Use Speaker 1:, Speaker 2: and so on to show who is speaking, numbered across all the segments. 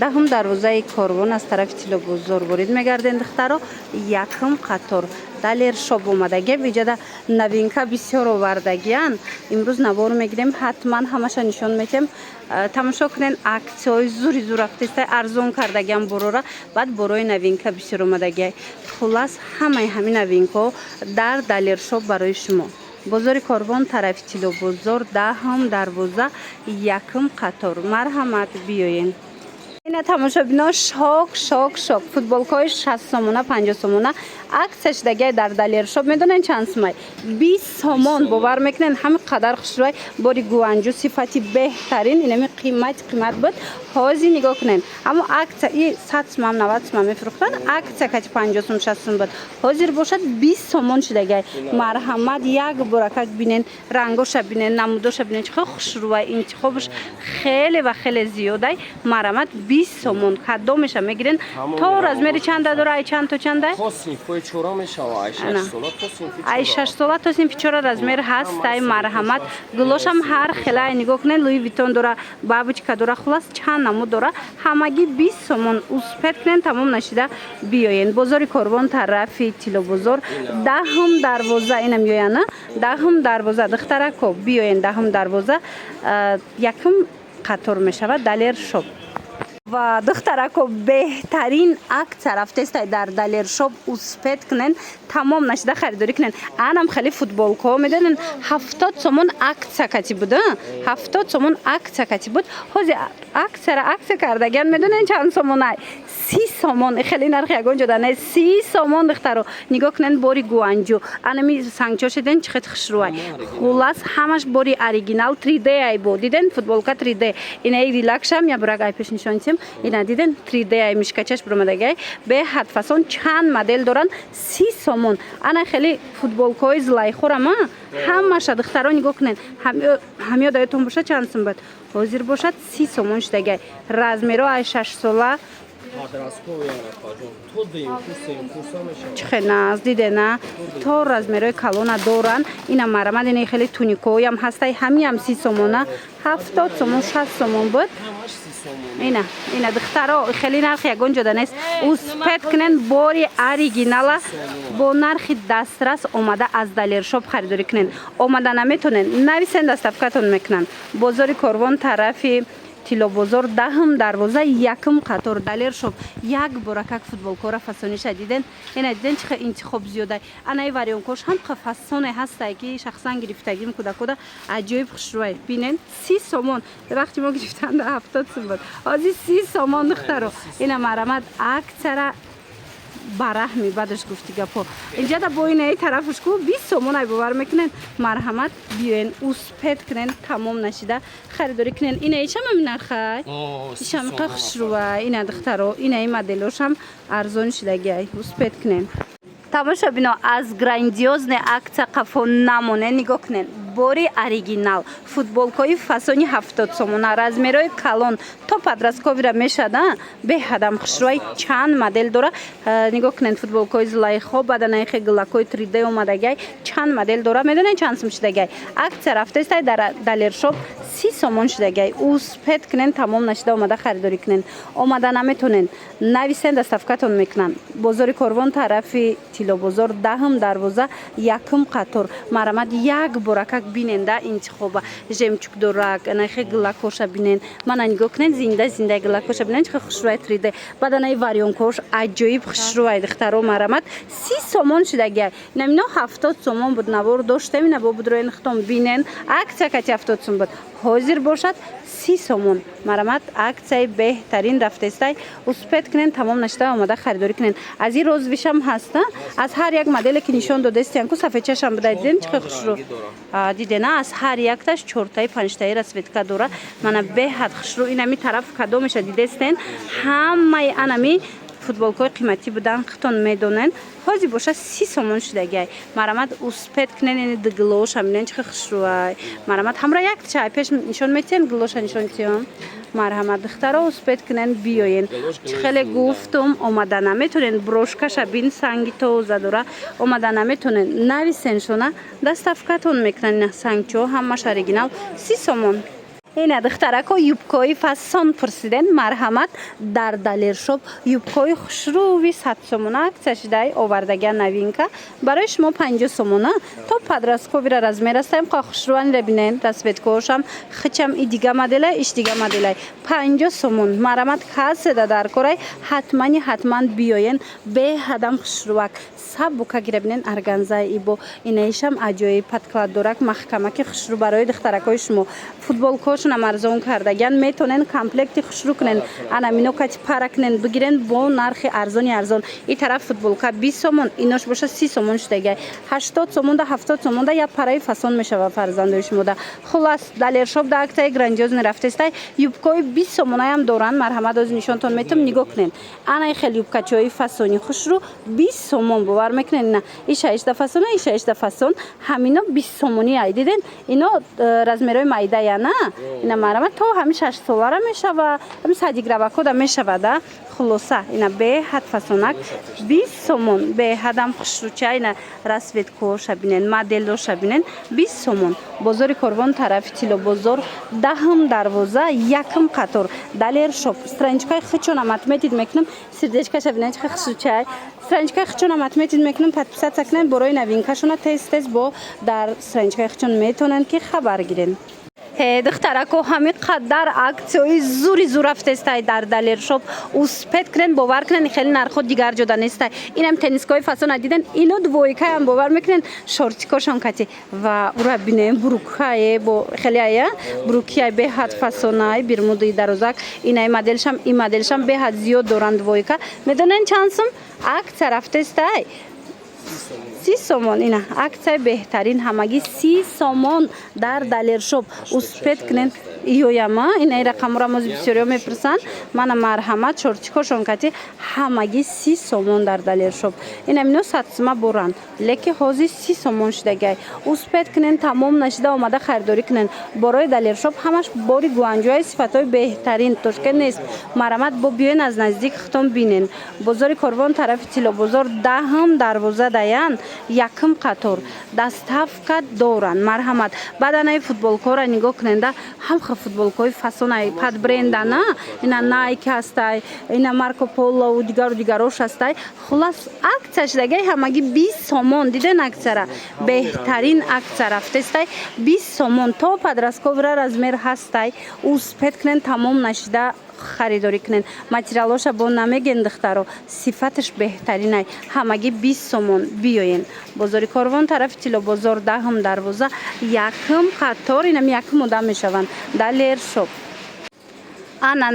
Speaker 1: دهم دروازه کاروان از طرف تیلوبوزور ورید میگردند دخترها یکم قطار دلیر شب اومدگی ویجده نوینکا بسیار آوردگیان امروز نوار میگیریم حتما همش نشان میتیم تماشا کنین اکسیای زوری زور رفتسته ارزون کردگیان برورا بعد بروی نوینکا بسیار اومدگی خلاص همین نوینکا در دلیر شب برای شما بازار کاروان طرف تیلوبوزور دهم دروازه یکم قطار مرحمت بیاین این تماشا بینا شاک فوتبالکای 60 سومونه 50 سومونه عکسش دیگه در دلیر شاپ میدونن چند سومه 20 سومون باور میکنن همین قدر خوشروی باری گوانجو صفتی بهترین اینمی قیمت بود حاضی نگاه کنن اما عکس این 100 سوم 90 سوم میفروختن عکس که 50 سوم 60 سوم بود حاضر باشد 20 سومون شده مرحمت یک برکک بینن رنگوش بینن نمودوش بینن چه خوشروی این خوبش خیلی و خیلی زیاده مرحمت 20 سومون کدو میشه میگیرن تا رزمر چند داره چند تا چنده
Speaker 2: تصنیف چورا میشه
Speaker 1: ای 6 ساله تصنیف چورا رزمر هست ای مرحمت گلوش هم هر خلای نگاه کنن لوی ویتون داره بابچکا داره خلاص چند نمود داره همگی 20 سومون اوسپت کنن تمام نشده بیاین بازار کاروان طرف تیلوبوزور دهم دروازه اینم میاینه دهم دروازه دختره کو بیاین دهم دروازه یکم قطار میشود دلیر شب و دخترکو بهترین عکس رفته است در دلیر شاپ اوسپت کنن تمام نشده خریداری کنن انم خیلی فوتبال کو میدونن 70 سومون عکس کتی بوده 70 سومون عکس کتی بود حاضر عکس کردگان میدونن چند سومون 30 سومون خیلی نرخ یگان جدانه 30 سومون دخترو نگاه کنن باری گوانجو انمی سانگچوش دیدن چقدر خوشروی خلاص همش باری اوریجینال 3D ای بود دیدن فوتبال کا 3D اینای ریلکس هم یا برای ای پیش نشونیم اینا دیدن 3D ای میشکچش برامدگی به حد فسون چند مدل دارن 30 سومون انا خیلی فوتبال کوی زلای خورم همش دختران نگاه کنن همیا دایتون باشه چند سوم بود حاضر باشد 30 سومون شدگی رزمیرو 6 ساله چه ناز دیده نه تو رزمیروی کالونا دوران اینا مرمد اینه خیلی تونیکوی هم هسته همی هم 30 سومونه 70 سومون 60 سومون بود اینا دخترها خیلی نرخ یگان جدا نیست اوسپت کنن باری اوریجینال با نرخ دسترس اومده از دلیر شاپ خریداری کنن اومده نمیتونن نویسن دستافکتون میکنن بازار کاروان طرفی تیلوبوزور دهم دروازه یکم قطار دلیر شب یک برکک فوتبال کار فسونی شدیدن این دیدن چه انتخاب زیاده انا ای وریون کوش هم فسونه هست که شخصا گرفتگیم کدا عجیب خوشروی بینن 30 سومون وقتی ما گرفتن 70 سوم بود از 30 سومون دخترو اینا مرمت اکثر باره می بعدش گفتی گپو اینجا دا بوین ای طرفش کو 20 سومون ای باور میکنن مرحمت بیاین اوسپت کنن تمام نشده خریداری کنن این ایش هم نرخه ایش هم خوشروی این دخترو این ای مدلش هم ارزون شده اوسپت کنن تماشا بینا از گراندیوز نه عکس قفو نمونه نگاه کنن باری اوریجینال فوتبال کوی فسونی 70 سومون رزمیروی کالون تو پادرسکوی را میشده به حدم خوشروی چند مدل داره نگاه کنن فوتبال کوی زلای خوب بدن خیلی گلاکوی 3D اومدگی چند مدل داره میدونن چند سوم شدگی عکس رفته است در دلیر شاپ 30 سومون شدگی اوسپت کنن تمام نشده اومده خریداری کنن اومده نمیتونن نویسن دستافکتون میکنن بازار کاروان طرفی تیلوبوزور دهم دروازه یکم قطار مرمت یک برکک بیننده انتخاب جمچک دورک نخه گلاکوش بینن من نگاه کنن زنده گلاکوش بینن چه خوشروی 3D بدنای واریون کوش عجیب خوشروی دخترو مرمت 30 سومون شدگی نمینا 70 سومون بود نوار داشته مینا بود روی نختم بینن عکس که 70 سوم بود حاضر باشد 30 سومون مرمت عکس بهترین رفته است اوسپت کنن تمام نشده اومده خریداری کنن از این روز ویشم هست از هر یک مدل که نشون داده است کو صفحه چشم بده دیدین چه خوشرو دیدین از هر یک تاش 4 تای 5 تای رسویتکا داره من به حد خوشرو اینمی طرف کدو میشه دیدستین همه انمی فوتبال کوی قیمتی بودن خطون میدونن حاضر باشه 30 سومون شدگی مرمت اوسپت کنن این دگلوش همین چه خوشروی مرمت همراه یک چای پیش نشون میتین گلوش نشون میتین مرحمت دخترها اوسپت کنن بیاین خیلی گفتم اومدن نمیتونن بروشکش بین سنگی تو زدوره اومدن نمیتونن نویسن شونه دستافکتون میکنن سنگچو همش اوریجینال 30 سومون اینا دخترکو یوبکوی فاسون پرسیدن مرحمت در دلیرشوب یوبکوی خوشروی 100 سومونه چشدای آوردگی نوینکا برای شما 50 سومونه تو پادراسکو ویرا رزمیر استیم که خوشروان ربینن رسوت کوشم خچم ای دیگه مدل ایش دیگه مدل 50 سومون مرحمت خاص در کورای حتما بیاین به هدم خوشروک سبوکا گربنن ارگانزای ای بو اینایشم عجایب پتکلاد دورک محکمه که خوشرو برای دخترکوی شما فوتبال کوشون ارزون کردگان میتونن کامپلکتی خوشرو کنن انا مینو کات پارا کنن بگیرن با نرخ ارزون این طرف فوتبال کا 20 سومون ایناش باشه 30 سومون شده 80 سومون ده 70 سومون ده یا پارای فاسون میشه فرزندش مودا خلاص دلیر شاپ دا اکتای گرانجوز نرفته است یوبکوی 20 سومون هم دوران مرحمت از نشونتون میتم نگاه کنن انا خیلی یوبکچوی فاسونی خوشرو 20 سومون باور میکنن نه ایش 8 فاسون ایش 8 فاسون همینا 20 سومونی ای دیدن اینو رزمیرای مایده یا نه اینا مرحمت تو همیشه 6 سواره میشه و هم سادی گراباکو دا میشه و خلاصه اینا به حد فاسونک 20 سومون به حدم خوشروچه اینا رسوت کو شبینن مدل رو شبینن 20 سومون بازار کاروان طرف تیلو بازار دهم دروازه یکم قطار دلیر شاپ استرانچکای خچون متمتید میکنم سردچکا شبینن چه خوشروچه استرانچکای خچون متمتید میکنم تدپیسات سکنن برای نوینکاشون تست با در استرانچکای خچون میتونن که خبر گیرن دخترکو همین قدر اکسیوی زور رفته است در دلیر شاپ اوسپت کنن باور کنن خیلی نرخ دیگر جدا نیست اینم تنیسکای فاسون دیدن اینو دویکای هم باور میکنن شورتیکاشون کتی و او را بینیم بروکای با خیلی آیا بروکیای به حد فاسونای برمودی درازک اینای مدلشم به حد زیاد دوران دویکا میدونن چانسم اکس رفته است 30 سومون اینا اکسای بهترین همگی 30 سومون در دلیر شاپ اوسپت کنن ایویاما این رقم را موز بسیاری میپرسن من مرحمت چورچیکوشون کتی همگی 30 سومون در دلیر شاپ این امینو ساتسما بران لیکن حوزی 30 سومون شدگی اوسپت کنن تمام نشده آمده خریداری کنن برای دلیر شاپ همش باری گوانجوهای صفتای بهترین توشکه نیست مرحمت با بیاین از نزدیک ختم بینن بازار کاروان طرف تیلو بازار دهم دروازه دیان یکم قطار دستافکا دوران مرحمت بدنای فوتبال کورا نگاه کننده هم فوتبال کوی فاسونای پد برند نه اینا نایک هستای اینا مارکو پولو و دیگروش هستای خلاص اکسش دیگه همگی 20 سومون دیدن اکثرا بهترین اکثر رفته است 20 سومون تو پادراسکو را رزمیر هستای اوسپت کنن تمام نشده خریداری کنن ماتریالوش با نمیگن دخترو صفتش بهترینه همگی 20 سومون بیاین بازار کاروان طرف تیلو بازار دهم دروازه یکم قطار اینم یکم مدام میشون دلیر شاپ انا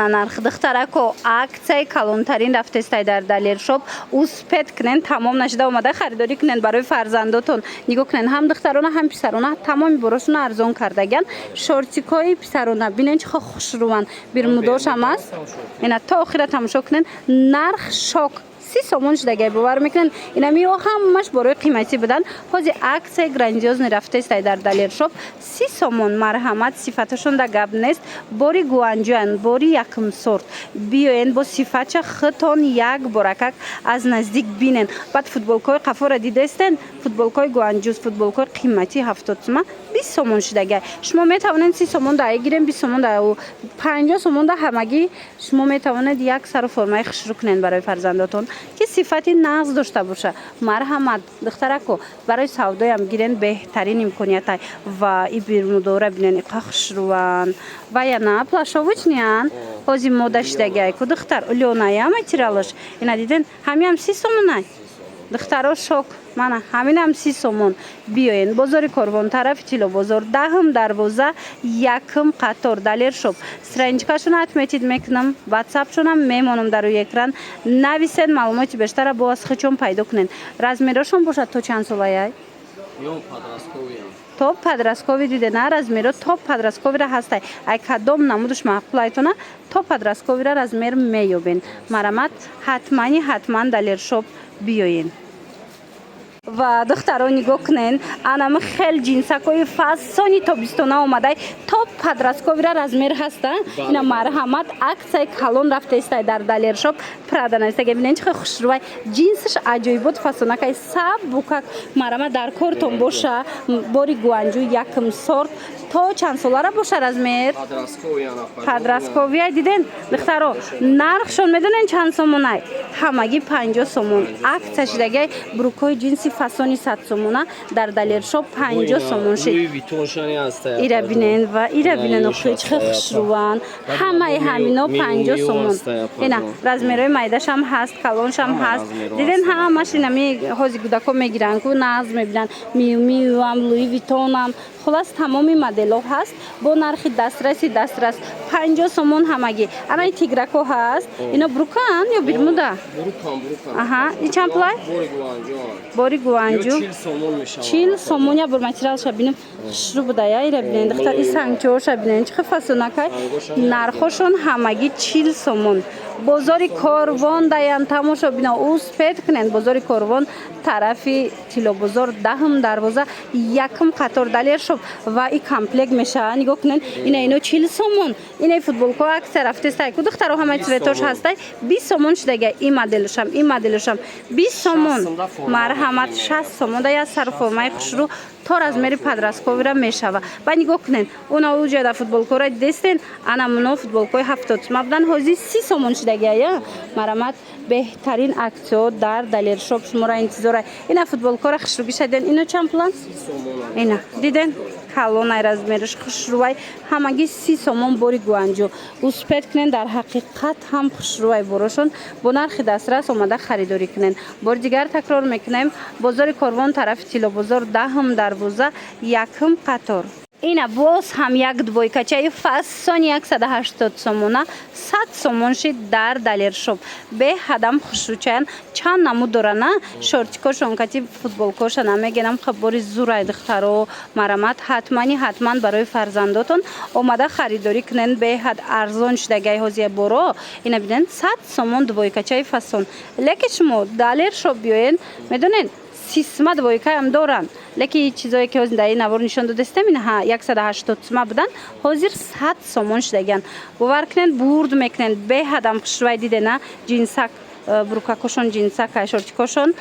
Speaker 1: نرخ دخترکو اکسای کلانترین رفته است در دلیر شاپ اوسپت کنن تمام نشده اومده خریداری کنن برای فرزنداتون نگاه کنن هم دخترانه هم پسرانه تمام براشون ارزون کردگن شورتیکای پسرانه ببینن چه خوشروان برموداش هم است اینا تا آخر تماشا کنن نرخ شاک 30 سومون شده باور میکنن اینا میو همش برای قیمتی بدن حاضر عکس گرانجوز نرفته است در دلیر شاپ 30 سومون مرحمت صفتشون دا گاب نیست باری گوانجوان باری یکم سورت بیاین با صفت خطون یک برکک از نزدیک بینن بعد فوتبال کوی قفا را دیده استن فوتبال کوی گوانجوز فوتبال کوی قیمتی 70 سومون 20 سومون شده شما میتونین 30 سومون دا گیرین 20 سومون دا و 50 سومون دا همگی شما میتونید یک سر فرمای خوش رو کنین برای فرزنداتون که صفتی نقض داشته باشه مرحمت دخترکو برای سودای هم گیرن بهترین امکانیت و ای برمودوره بینن قخش روان و یا نه پلاشویچ نیان حاضی مودش دگه که دختر الیونای هم ایتیرالش اینا دیدن هم 30 سومون دخترها شوک من همین هم 30 سومون بیاین بازار کاروان طرف تیلو بازار دهم دروازه یکم قطار دلیر شاپ استرانچکاشون اتمیتید میکنم واتساپشون هم میمونم در روی اکران نویسن معلوماتی بیشتر با از خچون پیدا کنین رزمیراشون باشد تو چند سالایی توپ پادراسکوی دیده نه رزمیرو توپ پادراسکوی را هسته ای کدام نمودش معقول ایتونه توپ پادراسکوی را رزمیر میوبین مرحمت حتما دلیر شاپ بیاین و دختران نگاه کنین انم خیلی جنسکوی فاسونی تابستونه اومده توپ پادراسکوی را رزمیر هسته اینا مرحمت عکسای کلون رفته است در دلیر شاپ پرادن است که ببینید چه خوشروی جنسش عجیب بود فاسونه که سب بوکک مرحمت در کارتون باشه باری گوانجو یکم سورت то чанд солара боша размер? Подростковия диден духтаро нархшон медонен чанд сомонай? Ҳамаги 50 сомон. Акция шидагай брукои ҷинси фасони 100 сомона дар далершоп 50 сомон шид. Ира бинен ва ира бинен охич хушруван. Ҳамаи ҳамино 50 сомон. Ина размерои майдашам ҳаст, калоншам ҳаст. Диден ҳамаш ина ми ҳози кӯдако мегиранд ку нағз мебинанд. Miu Miu ам Луи Витон ам خلاص تمامی مدل‌ها هست با نرخ دسترس 50 سومون همگی. الان تیگرکو هست. اینا بروکان یا برمودا؟ بروکان. آها. این چند پلای؟ باری گوانجو. 40 سومون یا بر متریال شبینم شروع بوده یا ایره بینند. دختر این سنگچور شبینند. چه فسوناکای نرخشون همگی 40 سومون. بازاری کاروان داین تماشا بینا اوسپید کنند. بازاری کاروان طرفی تیلو بازار دهم دروازه یکم قطار دلیر شد و این کامپلکس میشه. نگاه کنند اینو 40 سومون. این فوتبالکو اکثر رفته است. کو دخترها همه چیزش هست. 20 سومون شده. این مدلشم 20 سومون. مرحمت 60 سومون. دایا سرفامای خوشرو تا از میری پدرسکوی را میشوه. با نگاه کنند اونا اوجه در فوتبالکو را دستن. انا منو فوتبالکوی 70 مبدن هزی 30 سومون شده گیا. مرحمت بهترین اکسو در دلیر شاپ شما را انتظار. اینا فوتبالکو را خوشروگی شدن. اینو چند پلان؟ اینا دیدن کالونای размерش خوشروای همگی 30 سومون باری گوانجو. اوسپید کنن در حقیقت هم خوشروای بروشون با نرخ دسترس اومده خریداری کنن. بار دیگر تکرار میکنیم بازار کاروان طرف تیلو بازار دهم دروازه یکم قطار. اینا باز هم یک دویکچه فسون 180 سومونه 100 سومون شد در دلیر شاپ. به هدم خوشروچن چند نمود دارن شورتیکاشون کتی فوتبالکاشون میگنم خبری زورای دخترو مرامت حتما برای فرزنداتون اومده خریداری کنن به حد ارزان شدگی هزی برو اینا ببینن 100 سومون دویکچه فسون. لکه شما دلیر شاپ بیاین میدونین سیسما دویکای هم دارن. لکی چیزایی که در این نوار نشان دادستم اینها 180 سوم بودن حاضر 100 سومون شدگن. باور کنن برد میکنن به هدم خوشوای دیدن جنسک بروکاکوشون جنسک شورتیکوشون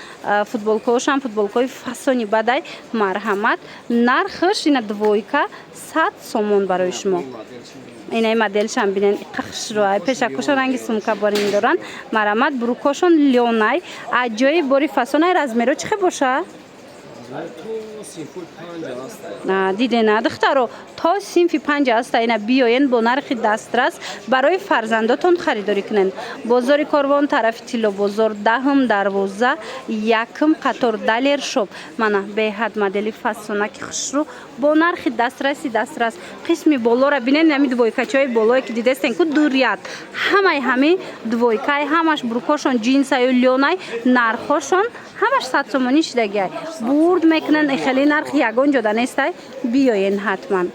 Speaker 1: فوتبالکوی فسونی بدای مرحمت نرخش این دویکا 100 سومون برای شما. اینای مدلش هم بینن خوشروای پیشکوشون رنگی سومکا بارین دارن مرحمت بروکوشون لیونای اجای باری فسونای رزمرو چه باشه؟ دیدن دخترو تا سینفی 5 است. اینا بیاین با نرخ دسترس برای فرزنداتون خریداری کنن. بازار کاروان طرف تیلو بازار دهم دروازه یکم قطار دلیر شاپ. مانا به حد مدلی فسونک خوشرو با نرخ دسترس قسمی بالا را بینن. نمی دویکچای بالایی که دیدستن کو دوریات همه دویکای همش بروکاشون جینسای لیونای نرخشون همش 100 سومونی شدگی. برد میکنن خیلی نرخ یگان جدا نیسته. بیاین حتما.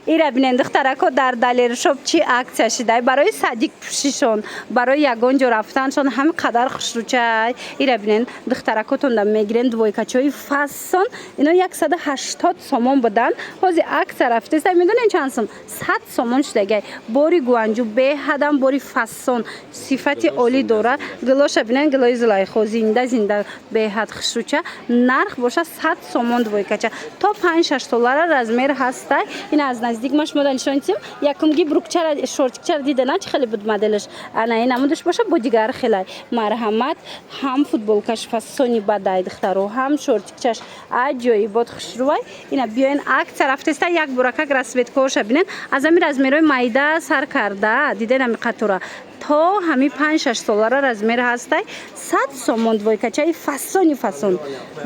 Speaker 1: ایرا بینن دخترکو در دلیر شاپ چی اکسیا شده برای صدیق پوشیشون برای یگان جو رفتنشون همه قدر خوشروچه. ایرا بینن دخترکوتون دم میگیرن دویکچای فسون اینا 180 سومون بدن حاضر اکسیا رفته است. میدونین چند سوم 100 سومون شده. باری گوانجو به هدم باری فسون صفتی عالی داره. گلاش بینن گلای زلایخو زنده به حد خوشروچه نرخ باشه 100 سومون دویکچه تا 5-6 دلار رزمر هسته. این از نزدیک ماش مدل شونتیم یکمگی بروکچر شورتیکچر دیدن چه خیلی بود مدلش. انا این نمودش باشه با دیگر خیلی مرحمت هم فوتبالکش فسونی بدای دخترو هم شورتیکچش اجایی بود خوشروای. اینا بیاین اکثر رفته است یک براکک رسویت کوش ببینن از امیر از میروی مایده سر کرده دیدن می قطورا تا همی 5-6 سالاره رزمیر هسته 100 سومون دویکچه فسون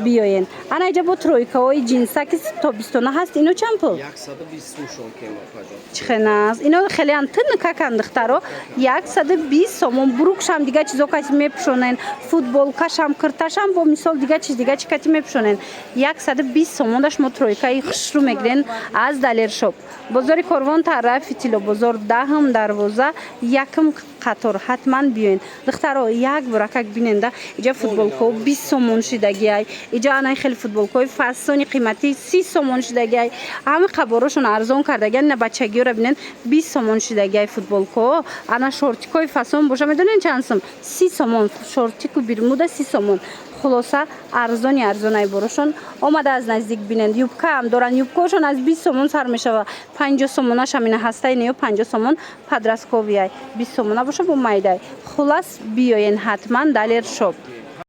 Speaker 1: بیاین. انا اینجا با ترویکای جنسک تا 29 هست. اینو چند پول؟ 120 چه ناز. اینو خیلی انتن نککن دخترو 120 سومون. بروکش هم دیگه چیزا کتی میپشونن فوتبالکش هم کرتش هم با مثال دیگه چیز دیگه چی کتی میپشونن 120 سومون داشت ما ترویکای خوشرو میگیرن از دلیر شاپ. بازار کاروان طرف تیلو بازار دهم دروازه یکم قطار حتما بیاین دخترها. یک براکک بیننده اینجا فوتبالکو 20 سومون شدگی. اینجا انا خیلی فوتبالکوی فسونی قیمتی 30 سومون شدگی. همه قبارشون ارزان کردگی. نه بچگی رو ببینن 20 سومون شدگی فوتبالکو. انا شورتیکوی فسون باشه میدونین چند سوم 30 سومون. شورتیکو برمودا 30 سومون. خلاصه ارزونای بروشون اومده از نزدیک بینند. یوبکا هم دارن، یوبکاشون از 20 سومون سر میشه. 50 سومونش همین هسته نیو 50 سومون پدرسکوویای 20 سومونه باشه با میده. خلاص بیاین حتما دلیر شاپ.